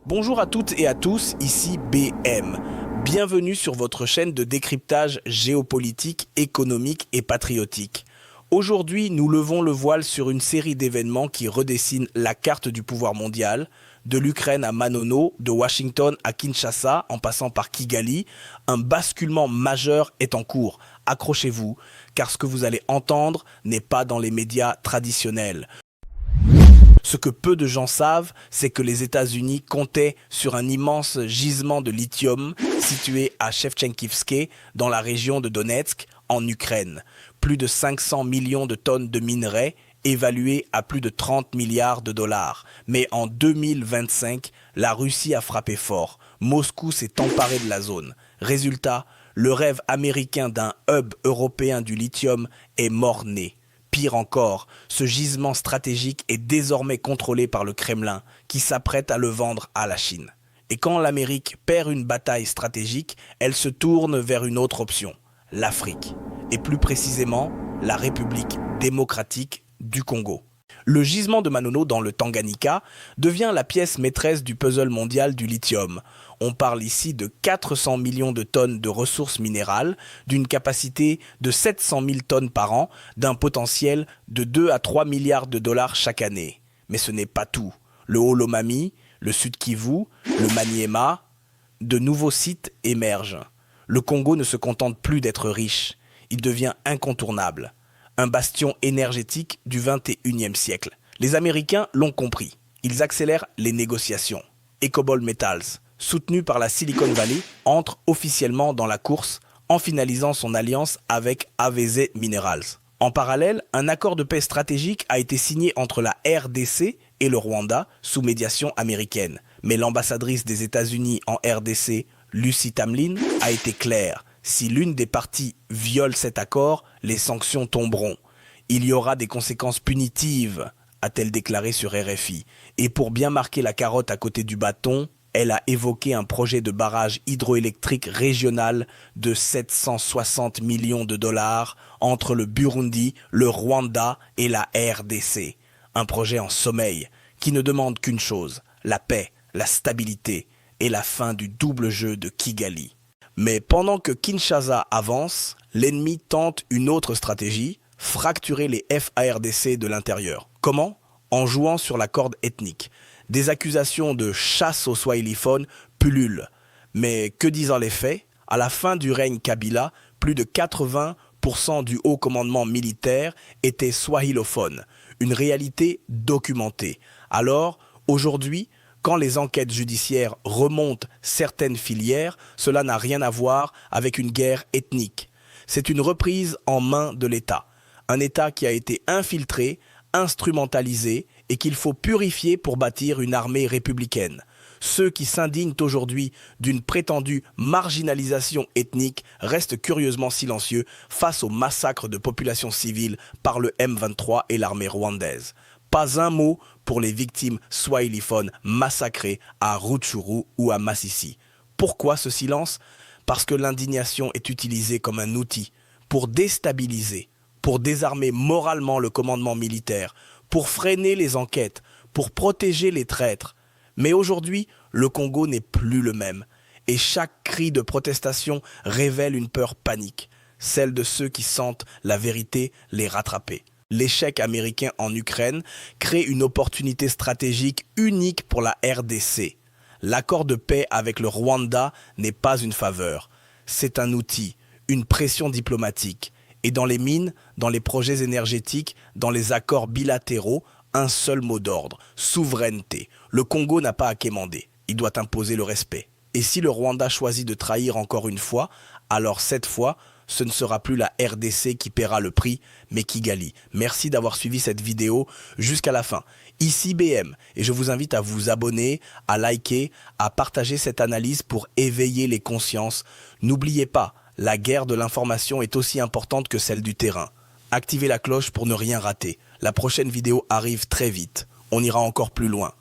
Bonjour à toutes et à tous, ici BM. Bienvenue sur votre chaîne de décryptage géopolitique, économique et patriotique. Aujourd'hui, nous levons le voile sur une série d'événements qui redessinent la carte du pouvoir mondial, de l'Ukraine à Manono, de Washington à Kinshasa, en passant par Kigali. Un basculement majeur est en cours. Accrochez-vous, car ce que vous allez entendre n'est pas dans les médias traditionnels. Ce que peu de gens savent, c'est que les États-Unis comptaient sur un immense gisement de lithium situé à Shevchenkivske, dans la région de Donetsk, en Ukraine. Plus de 500 millions de tonnes de minerais, évalués à plus de 30 milliards de dollars. Mais en 2025, la Russie a frappé fort. Moscou s'est emparé de la zone. Résultat, le rêve américain d'un hub européen du lithium est mort-né. Pire encore, ce gisement stratégique est désormais contrôlé par le Kremlin, qui s'apprête à le vendre à la Chine. Et quand l'Amérique perd une bataille stratégique, elle se tourne vers une autre option, l'Afrique, et plus précisément la République démocratique du Congo. Le gisement de Manono dans le Tanganyika devient la pièce maîtresse du puzzle mondial du lithium. On parle ici de 400 millions de tonnes de ressources minérales, d'une capacité de 700 000 tonnes par an, d'un potentiel de 2 à 3 milliards de dollars chaque année. Mais ce n'est pas tout. Le Haut-Lomami, le Sud-Kivu, le Maniema, de nouveaux sites émergent. Le Congo ne se contente plus d'être riche, il devient incontournable. Un bastion énergétique du XXIe siècle. Les Américains l'ont compris. Ils accélèrent les négociations. Ecobol Metals, soutenu par la Silicon Valley, entre officiellement dans la course en finalisant son alliance avec AVZ Minerals. En parallèle, un accord de paix stratégique a été signé entre la RDC et le Rwanda sous médiation américaine. Mais l'ambassadrice des États-Unis en RDC, Lucy Tamlin, a été claire. Si l'une des parties viole cet accord, les sanctions tomberont. Il y aura des conséquences punitives, a-t-elle déclaré sur RFI. Et pour bien marquer la carotte à côté du bâton, elle a évoqué un projet de barrage hydroélectrique régional de 760 millions de dollars entre le Burundi, le Rwanda et la RDC. Un projet en sommeil qui ne demande qu'une chose, la paix, la stabilité et la fin du double jeu de Kigali. Mais pendant que Kinshasa avance, l'ennemi tente une autre stratégie, fracturer les FARDC de l'intérieur. Comment? En jouant sur la corde ethnique. Des accusations de chasse aux swahiliphones pullulent. Mais que disent les faits? À la fin du règne Kabila, plus de 80% du haut commandement militaire était swahilophone, une réalité documentée. Alors, aujourd'hui, quand les enquêtes judiciaires remontent certaines filières, cela n'a rien à voir avec une guerre ethnique. C'est une reprise en main de l'État. Un État qui a été infiltré, instrumentalisé et qu'il faut purifier pour bâtir une armée républicaine. Ceux qui s'indignent aujourd'hui d'une prétendue marginalisation ethnique restent curieusement silencieux face au massacre de populations civiles par le M23 et l'armée rwandaise. Pas un mot pour les victimes swahiliphones massacrées à Rutshuru ou à Masisi. Pourquoi ce silence? Parce que l'indignation est utilisée comme un outil pour déstabiliser, pour désarmer moralement le commandement militaire, pour freiner les enquêtes, pour protéger les traîtres. Mais aujourd'hui, le Congo n'est plus le même. Et chaque cri de protestation révèle une peur panique, celle de ceux qui sentent la vérité les rattraper. L'échec américain en Ukraine crée une opportunité stratégique unique pour la RDC. L'accord de paix avec le Rwanda n'est pas une faveur. C'est un outil, une pression diplomatique. Et dans les mines, dans les projets énergétiques, dans les accords bilatéraux, un seul mot d'ordre, souveraineté. Le Congo n'a pas à quémander, il doit imposer le respect. Et si le Rwanda choisit de trahir encore une fois, alors cette fois, ce ne sera plus la RDC qui paiera le prix, mais Kigali. Merci d'avoir suivi cette vidéo jusqu'à la fin. Ici BM, et je vous invite à vous abonner, à liker, à partager cette analyse pour éveiller les consciences. N'oubliez pas, la guerre de l'information est aussi importante que celle du terrain. Activez la cloche pour ne rien rater. La prochaine vidéo arrive très vite. On ira encore plus loin.